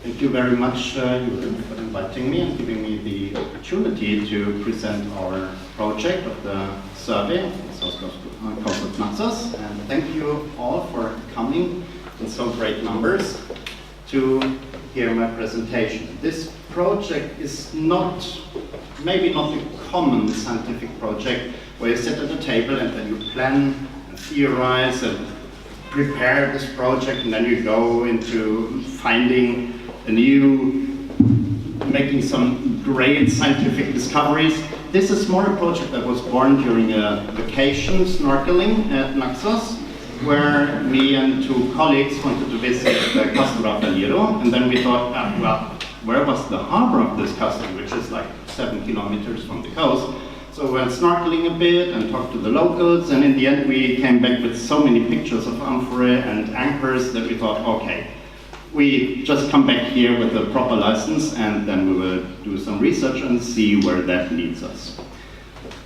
Thank you very much, Julian, for inviting me and giving me the opportunity to present our project of the survey of the South Coast of Naxos. And thank you all for coming in so great numbers to hear my presentation. This project is maybe not a common scientific project where you sit at a table and then you plan and theorize and prepare this project, and then you go into finding making some great scientific discoveries. This is more a project that was born during a vacation snorkeling at Naxos, where me and two colleagues wanted to visit the castle of Amphorae, and then we thought, well, where was the harbor of this castle, which is like 7 kilometers from the coast? So we went snorkeling a bit and talked to the locals, and in the end we came back with so many pictures of Amphorae and anchors that we thought, okay, we just come back here with a proper license and then we will do some research and see where that leads us.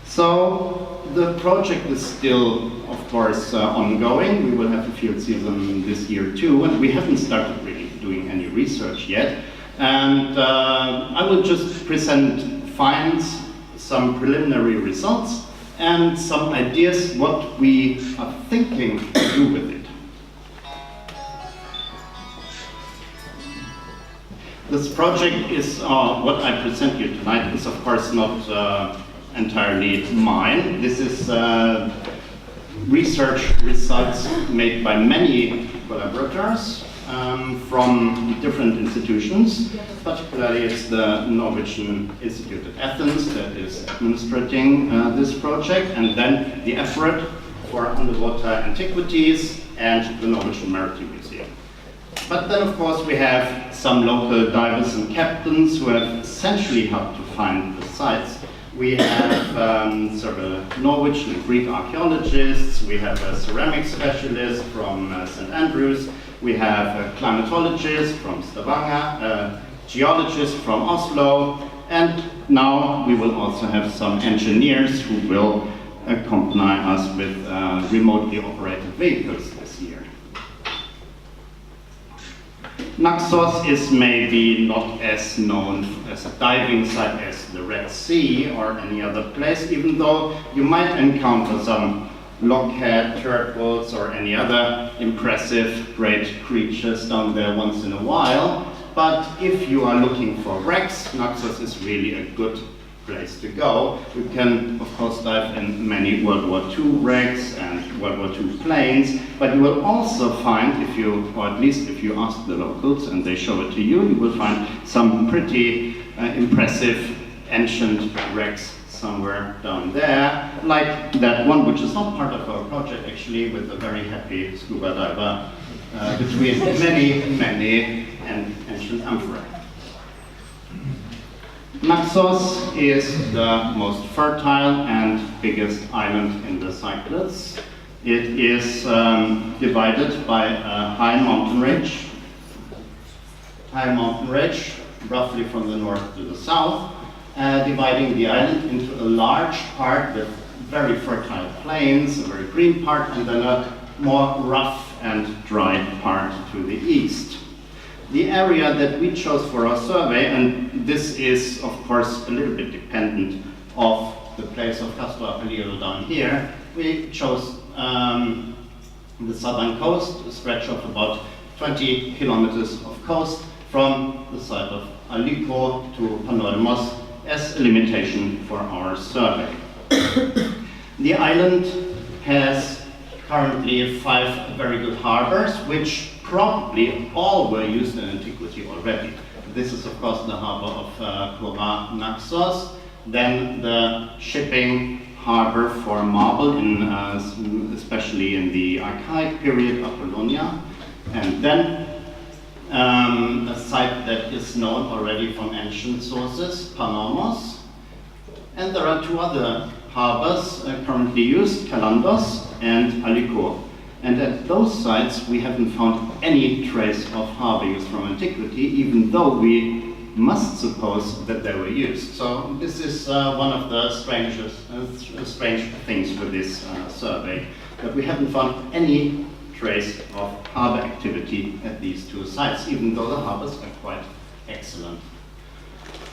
So the project is still, of course, ongoing. We will have a field season this year too, and we haven't started really doing any research yet. And I will just present finds, some preliminary results, and some ideas what we are thinking to do with it. This project is, what I present you tonight is of course not entirely mine. This is research results made by many collaborators from different institutions. Particularly it's the Norwegian Institute at Athens that is administrating this project, and then the Amphorae for underwater antiquities and the Norwegian Maritime Museum. But then, of course, we have some local divers and captains who have essentially helped to find the sites. We have several Norwegian and Greek archaeologists, we have a ceramic specialist from St. Andrews, we have a climatologist from Stavanger, a geologist from Oslo, and now we will also have some engineers who will accompany us with remotely operated vehicles this year. Naxos is maybe not as known as a diving site as the Red Sea or any other place, even though you might encounter some lockhead turtles or any other impressive great creatures down there once in a while. But if you are looking for wrecks, Naxos is really a good place to go. You can, of course, dive in many World War II wrecks and World War II planes, but you will also find, or at least if you ask the locals and they show it to you, you will find some pretty impressive ancient wrecks somewhere down there, like that one, which is not part of our project actually, with a very happy scuba diver between many ancient amphorae. Naxos is the most fertile and biggest island in the Cyclades. It is divided by a high mountain ridge, roughly from the north to the south, dividing the island into a large part with very fertile plains, a very green part, and then a more rough and dry part to the east. The area that we chose for our survey, and this is of course a little bit dependent of the place of Castor Apellido down here, we chose the southern coast, a stretch of about 20 kilometers of coast from the site of Aliko to Panormos as a limitation for our survey. The island has currently 5 very good harbors, which probably all were used in antiquity already. This is of course the harbor of Moray, Naxos, then the shipping harbor for marble, especially in the Archaic period, Apollonia, and then a site that is known already from ancient sources, Panormos, and there are 2 other harbors currently used, Kalandos and Aliko. And at those sites, we haven't found any trace of harbor use from antiquity, even though we must suppose that they were used. So this is one of the strange things with this survey, that we haven't found any trace of harbor activity at these two sites, even though the harbors are quite excellent.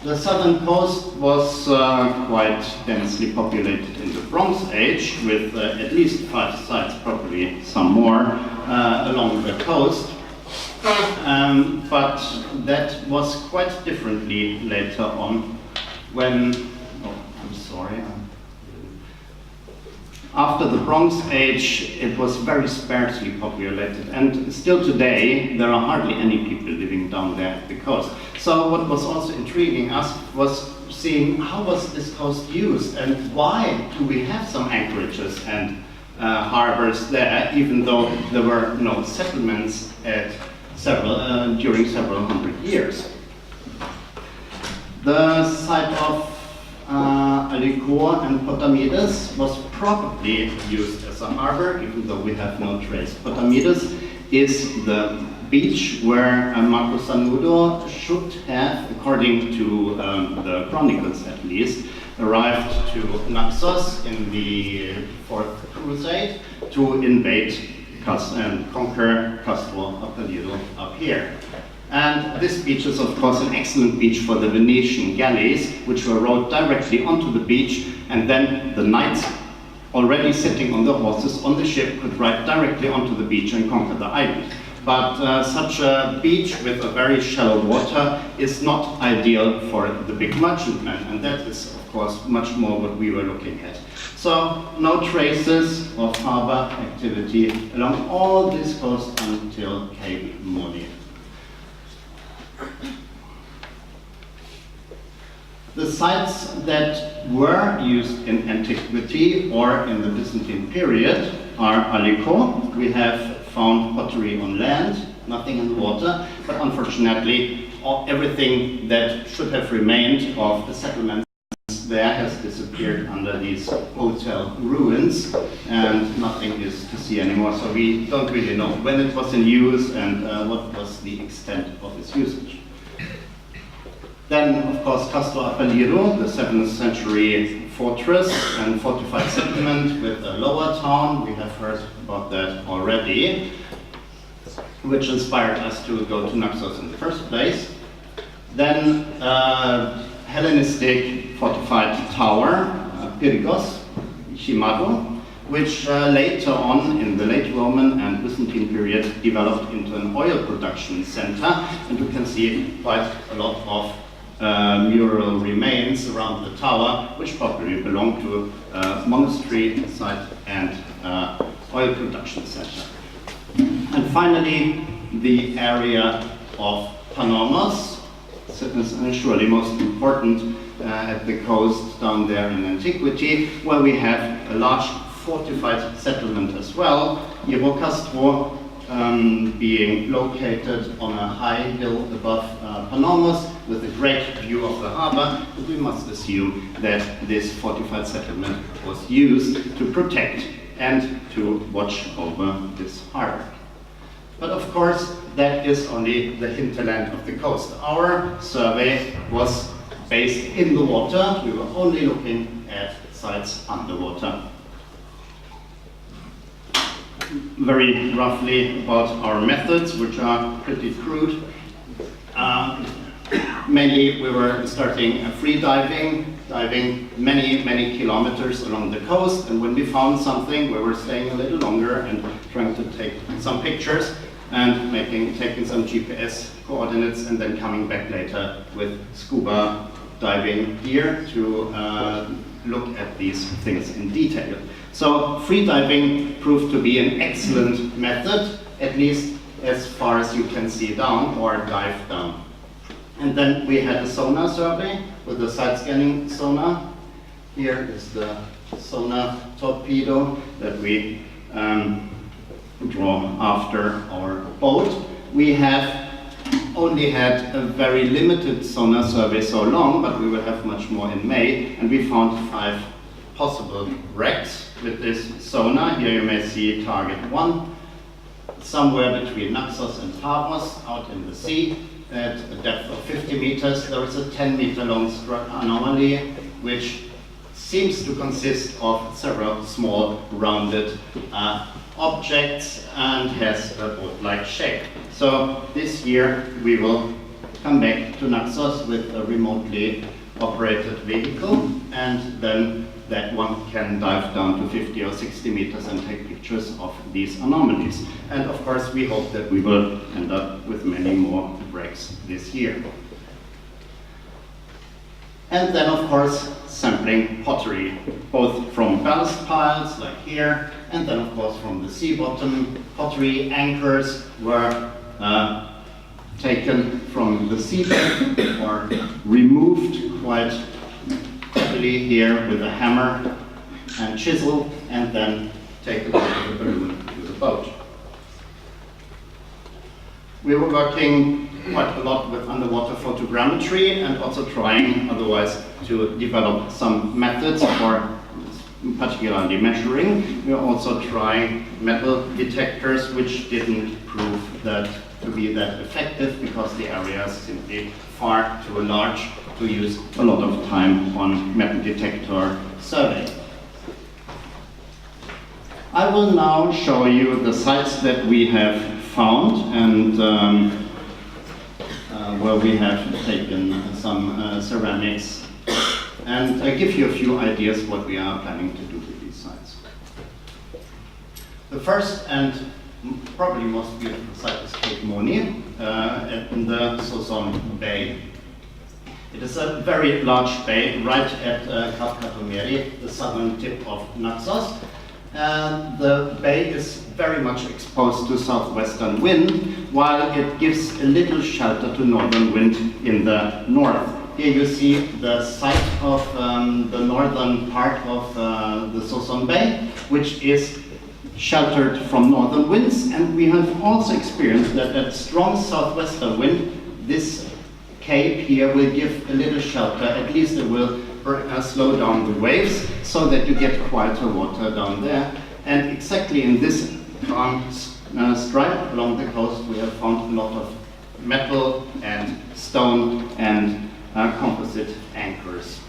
The southern coast was quite densely populated in the Bronze Age, with at least 5 sites, probably some more, along the coast. But that was quite differently later on when, oh, I'm sorry. After the Bronze Age, it was very sparsely populated, and still today, there are hardly any people living down there at the coast. So what was also intriguing us was seeing how was this coast used, and why do we have some anchorages and harbors there, even though there were no settlements at during several hundred years. The site of Alikor and Potamides was probably used as a harbor, even though we have no trace. Potamides is the beach where Marco Sanudo should have, according to the chronicles at least, arrived to Naxos in the 4th Crusade to invade and conquer Castro Appallido up here. And this beach is of course an excellent beach for the Venetian galleys, which were rowed directly onto the beach, and then the knights already sitting on the horses on the ship could ride directly onto the beach and conquer the island. But such a beach with a very shallow water is not ideal for the big merchantmen, and that is of course much more what we were looking at. So no traces of harbor activity along all this coast until Cape Moray. The sites that were used in antiquity or in the Byzantine period are Aliko. We have found pottery on land, nothing in the water, but unfortunately everything that should have remained of the settlements there has disappeared under these hotel ruins, and nothing is to see anymore, so we don't really know when it was in use and what was the extent of its usage. Then, of course, Castro Appallido, the 7th century fortress and fortified settlement with a lower town. We have heard about that already, which inspired us to go to Naxos in the first place. Then, Hellenistic fortified tower, Pyrgos, Shimado, which later on in the late Roman and Byzantine period developed into an oil production center, and you can see quite a lot of mural remains around the tower, which probably belonged to a monastery site and oil production center. And finally, the area of Panormos, surely most important at the coast down there in antiquity, where we have a large fortified settlement as well, Castro being located on a high hill above Panormos with a great view of the harbor. But we must assume that this fortified settlement was used to protect and to watch over this harbor. But of course, that is only the hinterland of the coast. Our survey was based in the water. We were only looking at sites underwater. Very roughly about our methods, which are pretty crude. Mainly we were starting free diving many kilometers along the coast, and when we found something, we were staying a little longer and trying to take some pictures and taking some GPS coordinates, and then coming back later with scuba diving gear to look at these things in detail. So free diving proved to be an excellent method, at least as far as you can see down or dive down. And then we had a sonar survey with the side scanning sonar. Here is the sonar torpedo that we draw after our boat. We have only had a very limited sonar survey so long, but we will have much more in May, and we found 5 possible wrecks with this sonar. Here you may see target 1, somewhere between Naxos and Tavros, out in the sea, at a depth of 50 meters. There is a 10-meter long anomaly, which seems to consist of several small rounded objects and has a boat-like shape. So this year we will come back to Naxos with a remotely operated vehicle, and then that one can dive down to 50 or 60 meters and take pictures of these anomalies. And of course we hope that we will end up with many more wrecks this year. And then of course sampling pottery, both from ballast piles like here, and then of course from the sea bottom. Pottery anchors were taken from the seabed or removed quite heavily here with a hammer and chisel, and then taken out of the balloon to the boat. We were working quite a lot with underwater photogrammetry and also trying otherwise to develop some methods for particularly measuring. We are also trying metal detectors, which didn't prove that to be that effective because the area is simply far too large to use a lot of time on metal detector survey. I will now show you the sites that we have found and where we have taken some ceramics, and give you a few ideas what we are planning to do with these sites. The first and probably most beautiful site is Cape Moray in the Sosson Bay. It is a very large bay right at Moray, the southern tip of Naxos. And the bay is very much exposed to southwestern wind, while it gives a little shelter to northern wind in the north. Here you see the site of the northern part of the Sosson Bay, which is sheltered from northern winds, and we have also experienced that at strong southwestern wind, this cape here will give a little shelter. At least it will slow down the waves so that you get quieter water down there. And exactly in this stripe along the coast we have found a lot of metal and stone and composite anchors.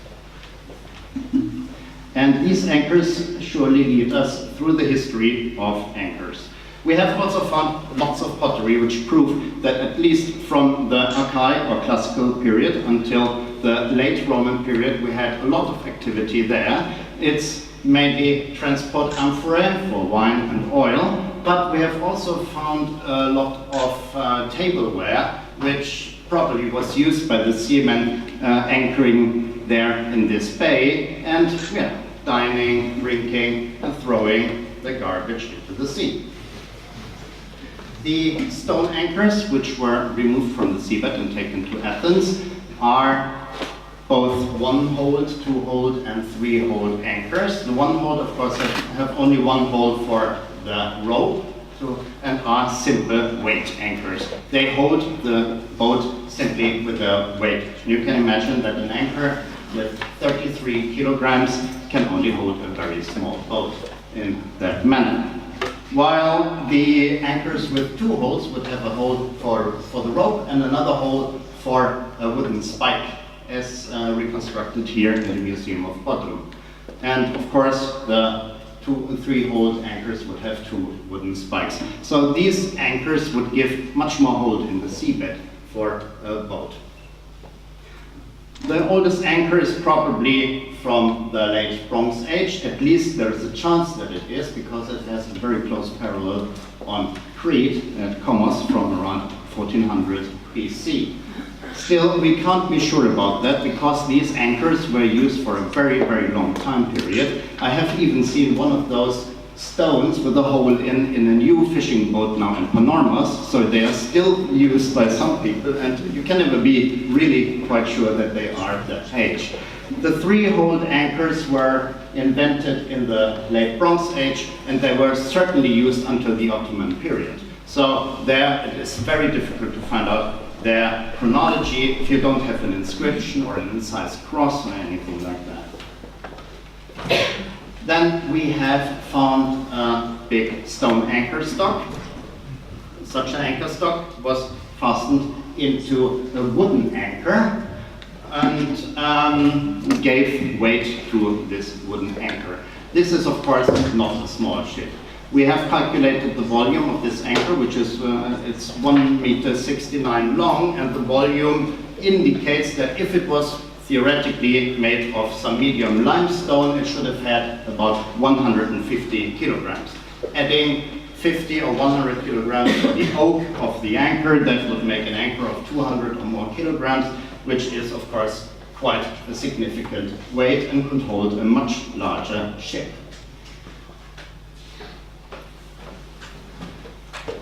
And these anchors surely lead us through the history of anchors. We have also found lots of pottery which prove that at least from the archaic or classical period until the late Roman period we had a lot of activity there. It's mainly transport amphorae for wine and oil, but we have also found a lot of tableware which probably was used by the seamen anchoring there in this bay, and dining, drinking and throwing the garbage into the sea. The stone anchors, which were removed from the seabed and taken to Athens, are both one-holed, two-holed and three-holed anchors. The one-holed, of course, have only one hole for the rope and are simple weight anchors. They hold the boat simply with a weight. You can imagine that an anchor with 33 kilograms can only hold a very small boat in that manner. While the anchors with two holes would have a hole for the rope and another hole for a wooden spike, as reconstructed here in the Museum of Bodrum. And of course, the two and three-holed anchors would have two wooden spikes. So these anchors would give much more hold in the seabed for a boat. The oldest anchor is probably from the late Bronze Age. At least there is a chance that it is, because it has a very close parallel on Crete at Komos from around 1400 BC. Still, we can't be sure about that because these anchors were used for a very, very long time period. I have even seen one of those stones with a hole in a new fishing boat now in Panormus, so they are still used by some people, and you can never be really quite sure that they are that age. The three-holed anchors were invented in the late Bronze Age, and they were certainly used until the Ottoman period. So there it is very difficult to find out their chronology if you don't have an inscription or an incised cross or anything like that. Then we have found a big stone anchor stock. Such an anchor stock was fastened into a wooden anchor and gave weight to this wooden anchor. This is of course not a small ship. We have calculated the volume of this anchor, which is it's 1.69 meters long, and the volume indicates that if it was theoretically made of some medium limestone, it should have had about 150 kilograms. Adding 50 or 100 kilograms to the oak of the anchor, that would make an anchor of 200 or more kilograms, which is, of course, quite a significant weight and could hold a much larger ship.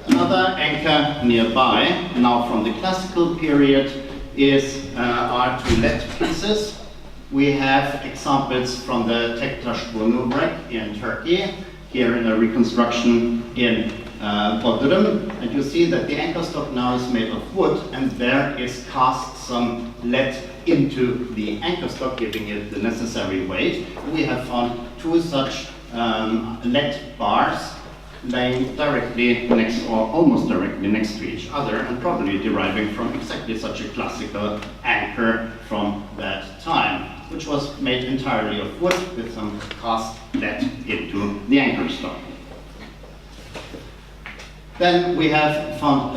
Another anchor nearby, now from the classical period, are two lead pieces. We have examples from the Tektaş wreck in Turkey, here in a reconstruction in Bodrum, and you see that the anchor stock now is made of wood, and there is cast some lead into the anchor stock, giving it the necessary weight. We have found two such lead bars laying directly next, or almost directly next to each other, and probably deriving from exactly such a classical anchor from that time, which was made entirely of wood with some cast lead into the anchor stock. Then we have found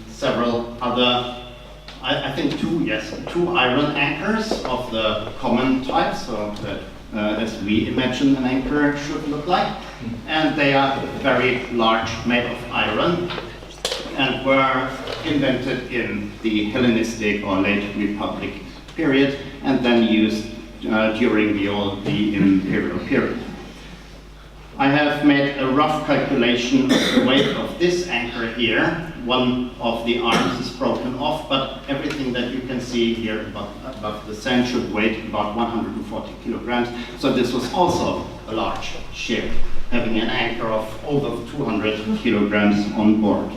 several other, I think two iron anchors of the common type, so that as we imagine an anchor should look like. And they are very large, made of iron, and were invented in the Hellenistic or late Republic period, and then used during the imperial period. I have made a rough calculation of the weight of this anchor here. One of the arms is broken off, but everything that you can see here above the sand should weigh about 140 kilograms. So this was also a large ship, having an anchor of over 200 kilograms on board.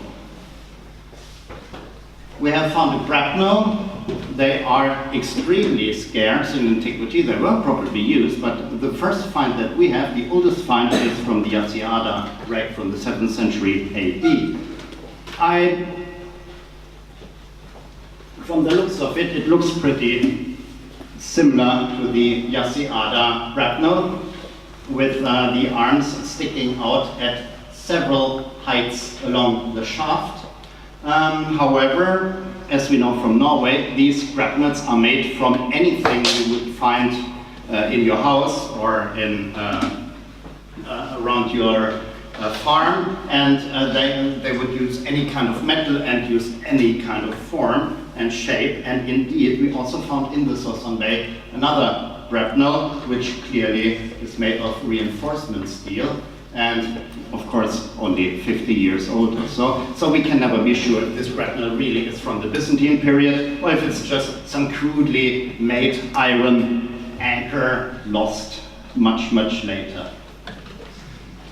We have found a grapnel. They are extremely scarce in antiquity. They were probably used, but the first find that we have, the oldest find, is from the Asiada wreck from the 7th century AD. From the looks of it, it looks pretty similar to the Asiada grapnel, with the arms sticking out at several heights along the shaft. However, as we know from Norway, these grapnels are made from anything you would find in your house or in around your farm, and they would use any kind of metal and use any kind of form and shape. And indeed, we also found in the Soissons Bay another grapnel, which clearly is made of reinforcement steel, and of course only 50 years old or so. So we can never be sure if this grapnel really is from the Byzantine period, or if it's just some crudely made iron anchor lost much, much later.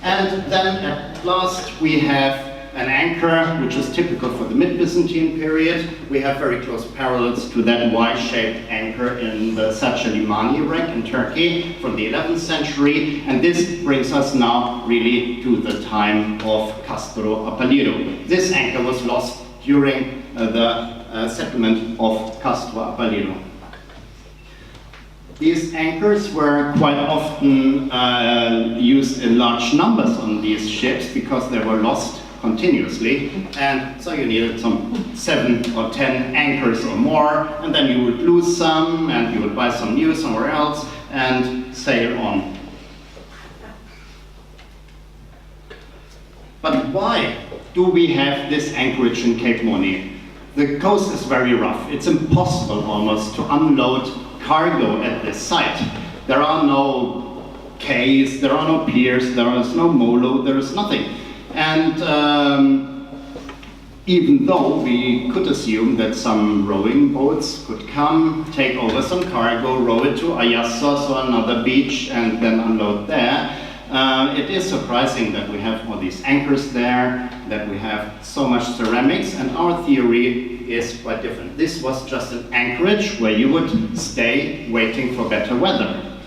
And then at last we have an anchor which is typical for the mid-Byzantine period. We have very close parallels to that Y-shaped anchor in the Saçalimani wreck in Turkey from the 11th century. And this brings us now really to the time of Castro Apalliro. This anchor was lost during the settlement of Castro Apalliro. These anchors were quite often used in large numbers on these ships because they were lost continuously, and so you needed some 7 or 10 anchors or more, and then you would lose some and you would buy some new somewhere else and sail on. But why do we have this anchorage in Cape Moni? The coast is very rough. It's impossible almost to unload cargo at this site. There are no quays, there are no piers, there is no molo, there is nothing. And even though we could assume that some rowing boats could come, take over some cargo, row it to Ayassos or another beach, and then unload there, it is surprising that we have all these anchors there, that we have so much ceramics, and our theory is quite different. This was just an anchorage where you would stay waiting for better weather.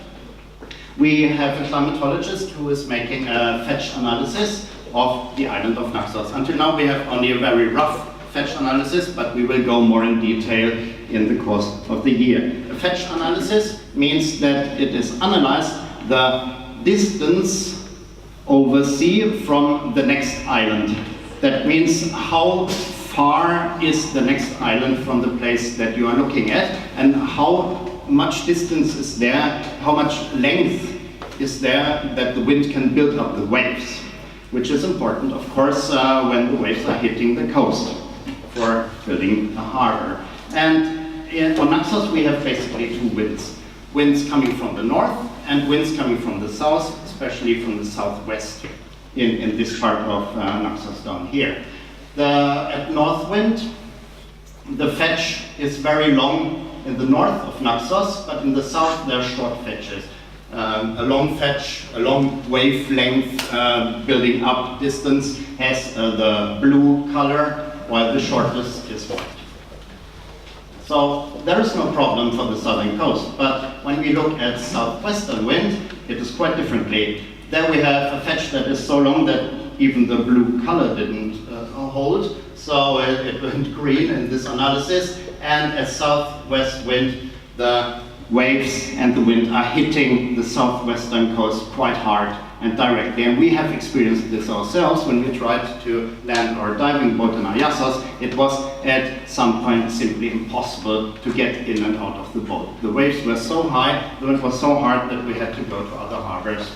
We have a climatologist who is making a fetch analysis of the island of Naxos. Until now we have only a very rough fetch analysis, but we will go more in detail in the course of the year. A fetch analysis means that it is analyzed the distance oversee from the next island. That means how far is the next island from the place that you are looking at, and how much distance is there, how much length is there that the wind can build up the waves, which is important, of course, when the waves are hitting the coast for building a harbor. And on Naxos we have basically two winds. Winds coming from the north and winds coming from the south, especially from the southwest in this part of Naxos down here. At north wind, the fetch is very long in the north of Naxos, but in the south there are short fetches. A long fetch, a long wavelength building up distance has the blue color, while the shortest is white. So there is no problem for the southern coast, but when we look at southwestern wind, it is quite differently. There we have a fetch that is so long that even the blue color didn't hold, so it went green in this analysis, and at southwest wind, the waves and the wind are hitting the southwestern coast quite hard and directly. And we have experienced this ourselves when we tried to land our diving boat in Naxos. It was at some point simply impossible to get in and out of the boat. The waves were so high, the wind was so hard that we had to go to other harbors.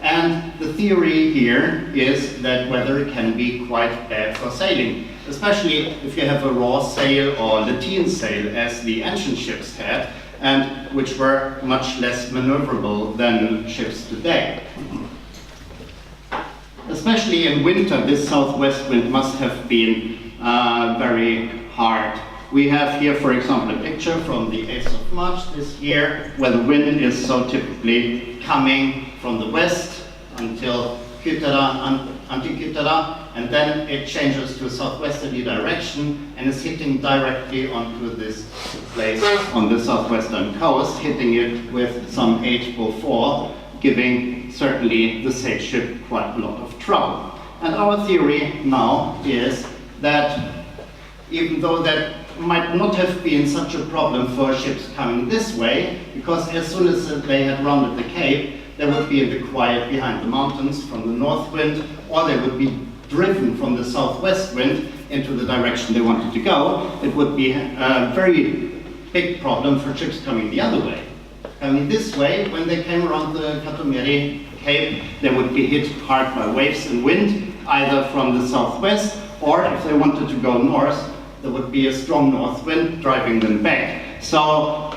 And the theory here is that weather can be quite bad for sailing, especially if you have a raw sail or lateen sail, as the ancient ships had, and which were much less maneuverable than ships today. Especially in winter, this southwest wind must have been very hard. We have here, for example, a picture from the 8th of March this year, where the wind is so typically coming from the west until Antikythera, and then it changes to a southwesterly direction and is hitting directly onto this place on the southwestern coast, hitting it with some 804, giving certainly the sail ship quite a lot of trouble. And our theory now is that even though that might not have been such a problem for ships coming this way, because as soon as they had rounded the cape, they would be in the quiet behind the mountains from the north wind, or they would be driven from the southwest wind into the direction they wanted to go. It would be a very big problem for ships coming the other way. Coming this way, when they came around the Katomeri Cape, they would be hit hard by waves and wind, either from the southwest, or if they wanted to go north, there would be a strong north wind driving them back. So,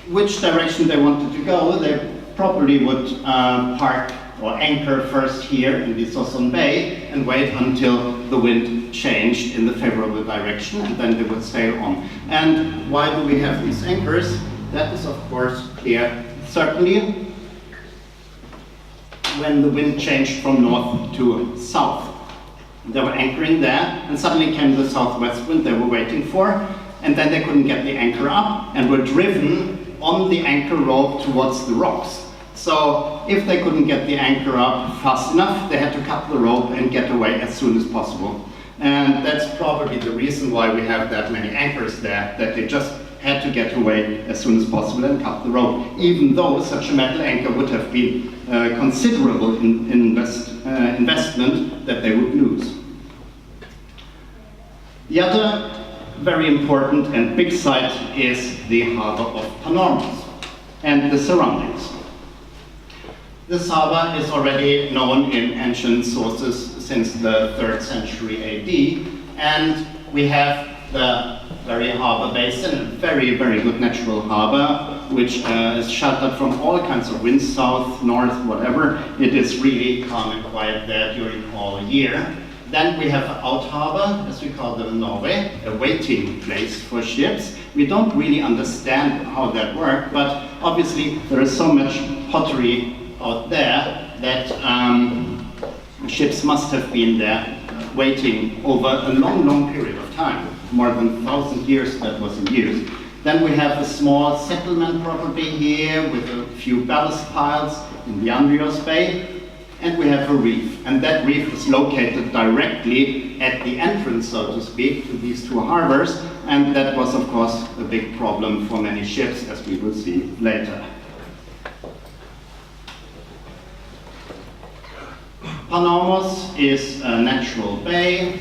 which direction they wanted to go, they probably would park or anchor first here in the Soson Bay and wait until the wind changed in the favorable direction, and then they would sail on. And why do we have these anchors? That is of course clear. Certainly when the wind changed from north to south, they were anchoring there, and suddenly came the southwest wind they were waiting for, and then they couldn't get the anchor up and were driven on the anchor rope towards the rocks. So if they couldn't get the anchor up fast enough, they had to cut the rope and get away as soon as possible. And that's probably the reason why we have that many anchors there, that they just had to get away as soon as possible and cut the rope, even though such a metal anchor would have been considerable investment that they would lose. The other very important and big site is the harbor of Panormus and the surroundings. This harbor is already known in ancient sources since the 3rd century AD, and we have the very harbor basin, a very, very good natural harbor, which is sheltered from all kinds of winds, south, north, whatever. It is really calm and quiet there during all year. Then we have an out harbor, as we call them in Norway, a waiting place for ships. We don't really understand how that works, but obviously there is so much pottery out there that ships must have been there waiting over a long, long period of time, more than 1,000 years that was in use. Then we have a small settlement property here with a few ballast piles in the Andrios Bay, and we have a reef. And that reef is located directly at the entrance, so to speak, to these two harbors, and that was, of course, a big problem for many ships, as we will see later. Panormos is a natural bay.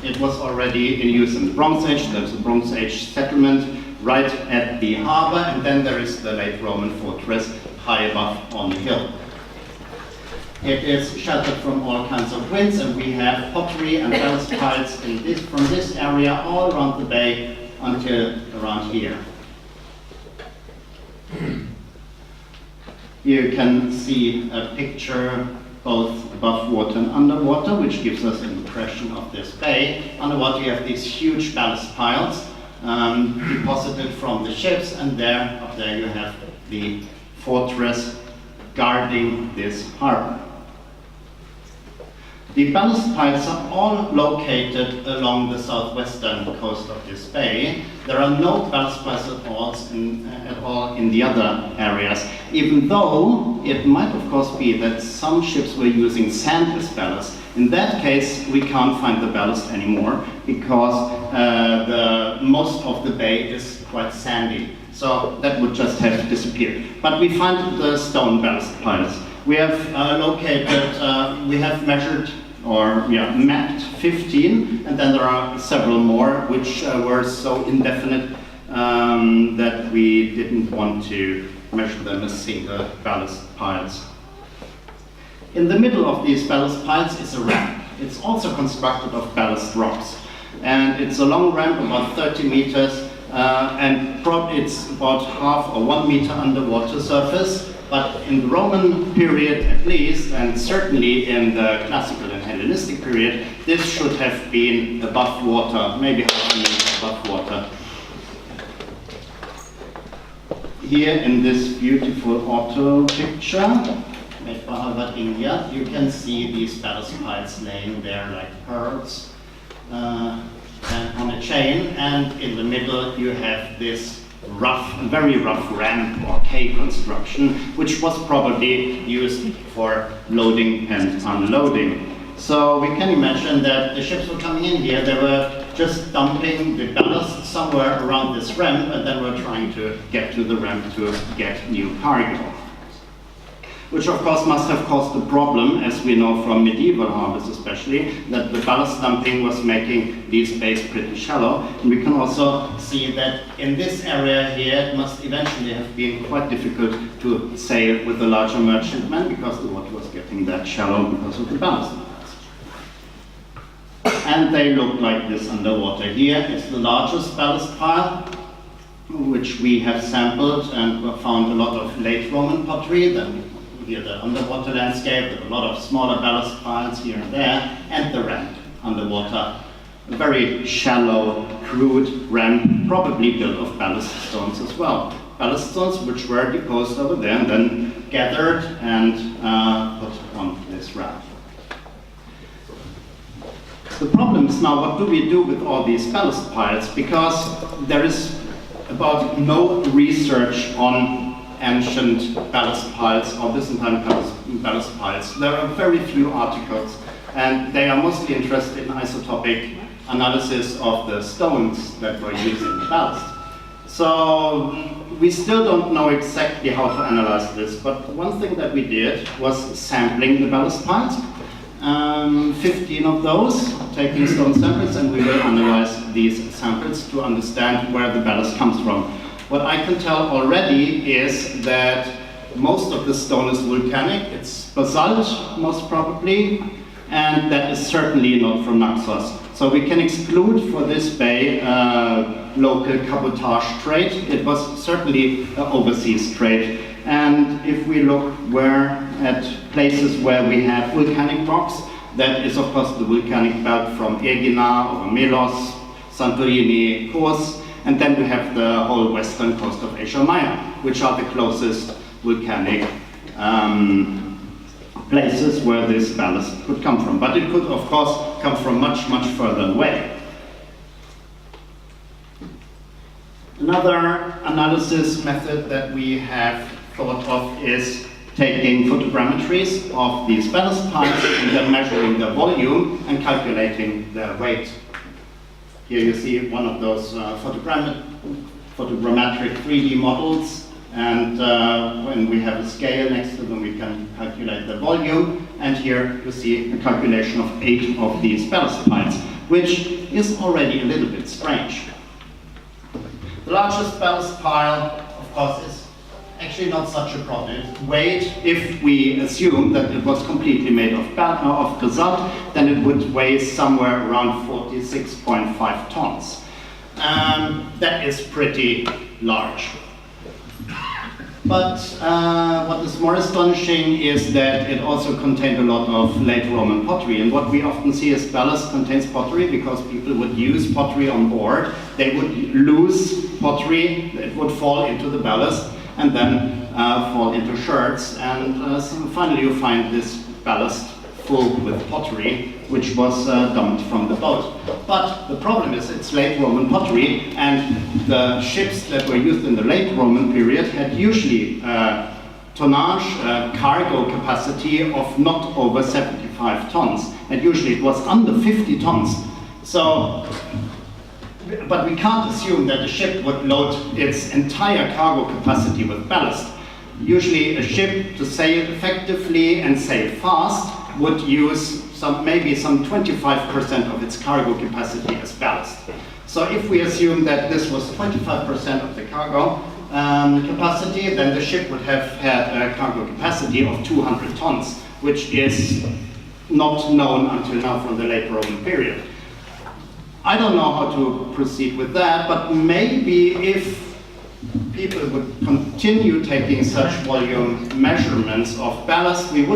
It was already in use in the Bronze Age. There's a Bronze Age settlement right at the harbor, and then there is the late Roman fortress high above on the hill. It is sheltered from all kinds of winds, and we have pottery and ballast piles from this area all around the bay until around here. You can see a picture both above water and underwater, which gives us an impression of this bay. Underwater you have these huge ballast piles deposited from the ships, and up there you have the fortress guarding this harbor. The ballast piles are all located along the southwestern coast of this bay. There are no ballast piles at all in the other areas, even though it might of course be that some ships were using sand as ballast. In that case, we can't find the ballast anymore because most of the bay is quite sandy. So that would just have disappeared. But we find the stone ballast piles. We have we have measured mapped 15, and then there are several more which were so indefinite that we didn't want to measure them as single ballast piles. In the middle of these ballast piles is a ramp. It's also constructed of ballast rocks. And it's a long ramp, about 30 meters, and it's about half or 1 meter underwater surface. But in the Roman period at least, and certainly in the classical and Hellenistic period, this should have been above water, maybe half a meter above water. Here in this beautiful auto picture, made by Albert Ingia, you can see these ballast piles laying there like pearls on a chain, and in the middle you have this very rough ramp or quay construction, which was probably used for loading and unloading. So we can imagine that the ships were coming in here, they were just dumping the ballast somewhere around this ramp, and then were trying to get to the ramp to get new cargo. Which of course must have caused a problem, as we know from medieval harbors especially, that the ballast dumping was making these bays pretty shallow. And we can also see that in this area here it must eventually have been quite difficult to sail with the larger merchantmen because the water was getting that shallow because of the ballast dumping. And they look like this underwater. Here is the largest ballast pile, which we have sampled and found a lot of late Roman pottery. Then here the underwater landscape, there are a lot of smaller ballast piles here and there, and the ramp underwater. A very shallow, crude ramp, probably built of ballast stones as well. Ballast stones which were deposited over there and then gathered and put on this ramp. The problem is now, what do we do with all these ballast piles? Because there is about no research on ancient ballast piles or Byzantine ballast piles. There are very few articles, and they are mostly interested in isotopic analysis of the stones that were used in the ballast. So we still don't know exactly how to analyze this, but one thing that we did was sampling the ballast piles. 15 of those, taking stone samples, and we will analyze these samples to understand where the ballast comes from. What I can tell already is that most of the stone is volcanic. It's basalt, most probably, and that is certainly not from Naxos. So we can exclude for this bay local cabotage trade. It was certainly overseas trade. And if we look at places where we have volcanic rocks, that is of course the volcanic belt from Egina over Melos, Santorini, Kos, and then we have the whole western coast of Asia Minor, which are the closest volcanic places where this ballast could come from. But it could of course come from much, much further away. Another analysis method that we have thought of is taking photogrammetries of these ballast piles and then measuring the volume and calculating their weight. Here you see one of those photogrammetric 3D models, and when we have a scale next to them we can calculate the volume. and here you see a calculation of 8 of these ballast piles, which is already a little bit strange. The largest ballast pile, of course, is actually not such a problem. Its weight, if we assume that it was completely made of basalt, then it would weigh somewhere around 46.5 tons. That is pretty large. But what is more astonishing is that it also contained a lot of late Roman pottery. And what we often see is ballast contains pottery because people would use pottery on board. They would lose pottery, it would fall into the ballast and then fall into shirts. And so finally you find this ballast full with pottery, which was dumped from the boat. But the problem is it's late Roman pottery, and the ships that were used in the late Roman period had usually tonnage, cargo capacity of not over 75 tons, and usually it was under 50 tons. So, but we can't assume that a ship would load its entire cargo capacity with ballast. Usually a ship, to sail effectively and sail fast, would use maybe some 25% of its cargo capacity as ballast. So if we assume that this was 25% of the cargo capacity, then the ship would have had a cargo capacity of 200 tons, which is not known until now from the late Roman period. I don't know how to proceed with that, but maybe if people would continue taking such volume measurements of ballast, we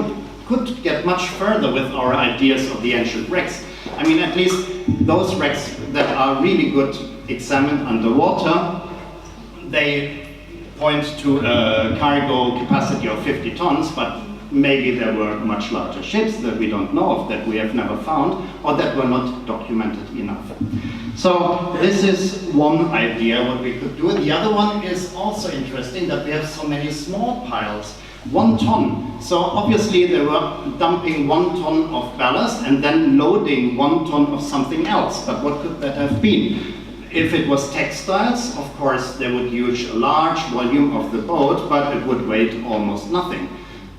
could get much further with our ideas of the ancient wrecks. I mean, at least those wrecks that are really good examined underwater, they point to a cargo capacity of 50 tons, but maybe there were much larger ships that we don't know of, that we have never found, or that were not documented enough. So this is one idea what we could do. The other one is also interesting, that we have so many small piles. 1 ton. So obviously they were dumping 1 ton of ballast and then loading 1 ton of something else. But what could that have been? If it was textiles, of course they would use a large volume of the boat, but it would weigh almost nothing.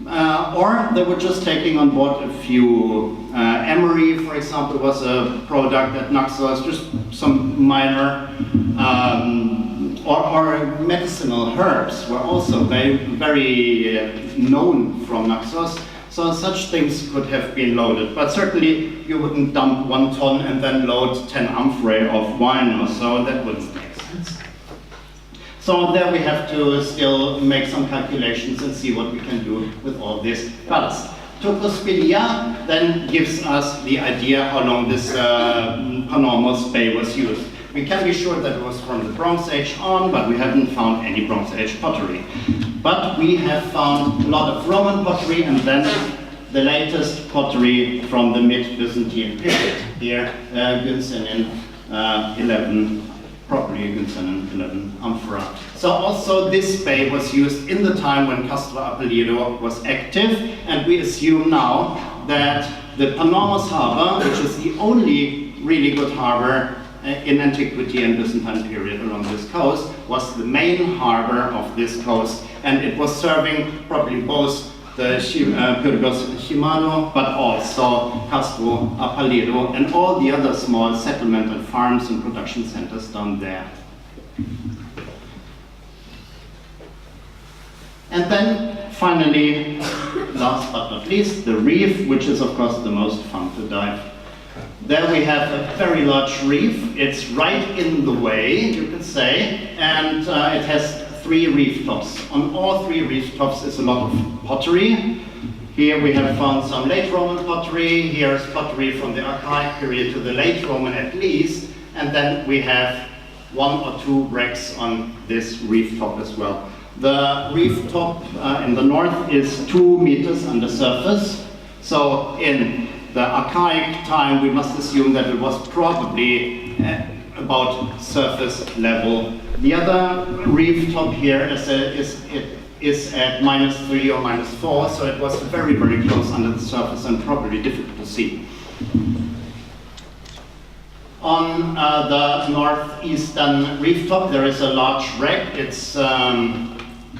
Or they were just taking on board a few emery, for example, was a product at Naxos, just some minor or medicinal herbs were also very known from Naxos, so such things could have been loaded. But certainly you wouldn't dump 1 ton and then load 10 amphorae of wine or so, that wouldn't make sense. So there we have to still make some calculations and see what we can do with all this ballast. Tokospilia then gives us the idea how long this Panormos Bay was used. We can be sure that it was from the Bronze Age on, but we haven't found any Bronze Age pottery. But we have found a lot of Roman pottery and then the latest pottery from the mid-Byzantine period. Here, Günsenin 11, probably Günsenin 11 Amphora. So also this bay was used in the time when Castra Apellido was active, and we assume now that the Panormos harbor, which is the only really good harbor in antiquity and Byzantine period along this coast, was the main harbor of this coast, and it was serving probably both the Pyrgos Himano, but also Castro Apellido and all the other small settlement and farms and production centers down there. And then finally, last but not least, the reef, which is of course the most fun to dive. There we have a very large reef. It's right in the way, you could say, and it has 3 reef tops. On all 3 reef tops is a lot of pottery. Here we have found some late Roman pottery. Here's pottery from the Archaic period to the late Roman at least. And then we have 1 or 2 wrecks on this reef top as well. The reef top in the north is 2 meters under surface. So in the Archaic time, we must assume that it was probably about surface level. The other reef top here is at -3 or -4, so it was very, very close under the surface and probably difficult to see. On the northeastern reef top, there is a large wreck. It's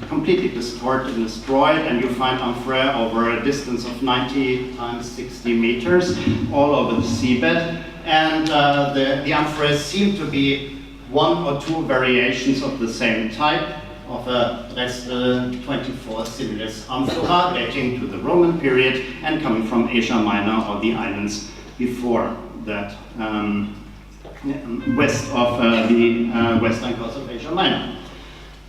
completely distorted and destroyed, and you find Amphorae over a distance of 90 times 60 meters all over the seabed. And the Amphorae seem to be one or two variations of the same type of a terrestrial 24 similis amphora dating to the Roman period and coming from Asia Minor or the islands before that, west of the western coast of Asia Minor.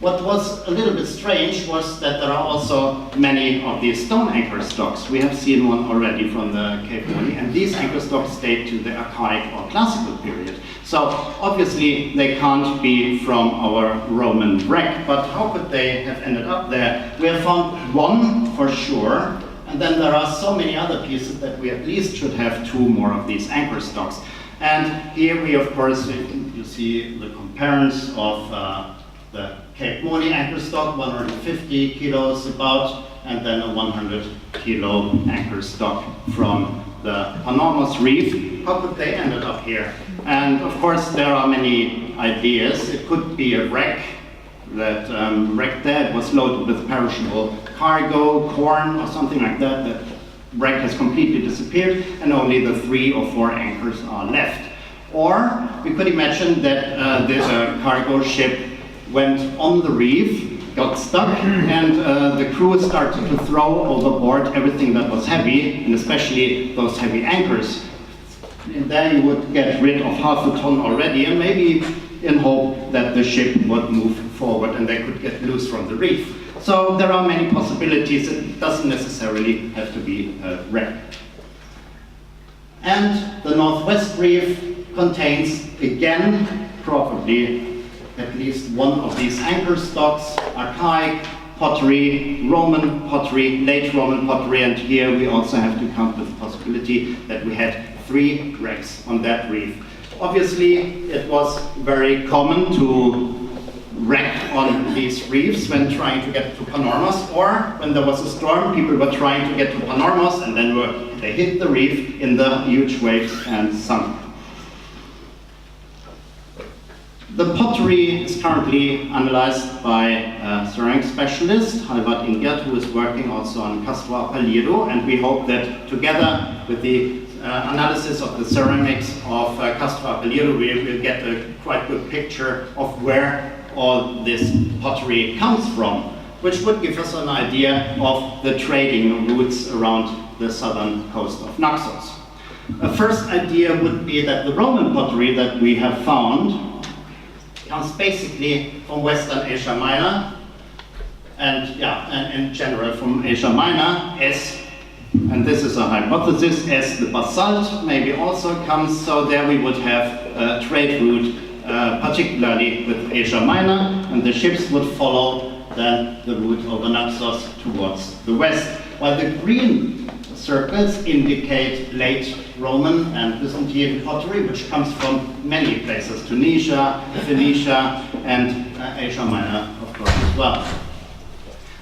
What was a little bit strange was that there are also many of these stone anchor stocks. We have seen one already from the Cape Moray, and these anchor stocks date to the Archaic or Classical period. So obviously they can't be from our Roman wreck, but how could they have ended up there? We have found one for sure, and then there are so many other pieces that we at least should have two more of these anchor stocks. And here we, of course, you see the comparison of the Cape Moray anchor stock, 150 kilos about, and then a 100 kilo anchor stock from the Panormus reef. How could they end up here? And of course there are many ideas. It could be a wreck that wreck there. It was loaded with perishable cargo, corn or something like that. That wreck has completely disappeared and only the 3 or 4 anchors are left. Or we could imagine that this cargo ship went on the reef, got stuck, and the crew started to throw overboard everything that was heavy, and especially those heavy anchors. And there you would get rid of half a ton already, and maybe in hope that the ship would move forward and they could get loose from the reef. So there are many possibilities. It doesn't necessarily have to be a wreck. And the Northwest Reef contains, again, probably at least one of these anchor stocks, archaic pottery, Roman pottery, late Roman pottery, and here we also have to count with the possibility that we had 3 wrecks on that reef. Obviously, it was very common to wreck on these reefs when trying to get to Panormus, or when there was a storm, people were trying to get to Panormus and then they hit the reef in the huge waves and sunk. The pottery is currently analyzed by a ceramic specialist, Halvard Ingert, who is working also on Castro Apaliro, and we hope that together with the analysis of the ceramics of Castro Apaliro, we will get a quite good picture of where all this pottery comes from, which would give us an idea of the trading routes around the southern coast of Naxos. A first idea would be that the Roman pottery that we have found comes basically from Western Asia Minor, and in general from Asia Minor, as, and this is a hypothesis, as the basalt maybe also comes, so there we would have a trade route, particularly with Asia Minor, and the ships would follow then the route over Naxos towards the west, while the green circles indicate late Roman and Byzantine pottery, which comes from many places, Tunisia, Phoenicia, and Asia Minor, of course, as well.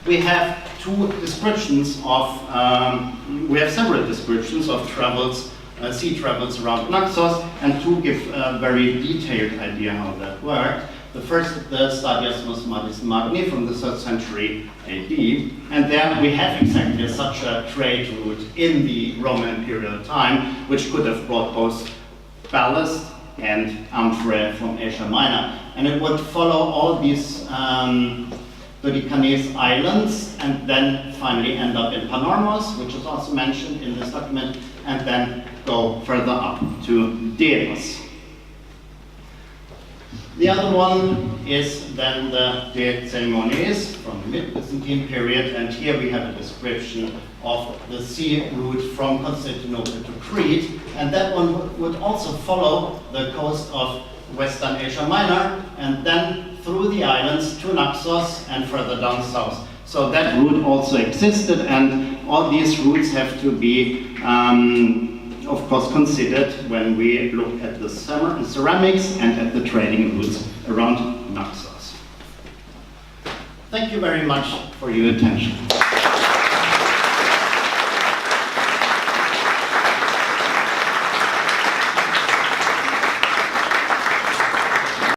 We have several descriptions of travels, sea travels around Naxos, and 2 give a very detailed idea how that worked. The first, the Stadius Maris Magni from the 3rd century AD, and there we have exactly such a trade route in the Roman imperial time, which could have brought both ballast and amphorae from Asia Minor. And it would follow all these Dodecanese islands and then finally end up in Panormus, which is also mentioned in this document, and then go further up to Delos. The other one is then the De Ceremonies from the mid-Byzantine period, and here we have a description of the sea route from Constantinople to Crete, and that one would also follow the coast of Western Asia Minor and then through the islands to Naxos and further down south. So that route also existed, and all these routes have to be of course considered when we look at the ceramics and at the trading routes around Naxos. Thank you very much for your attention.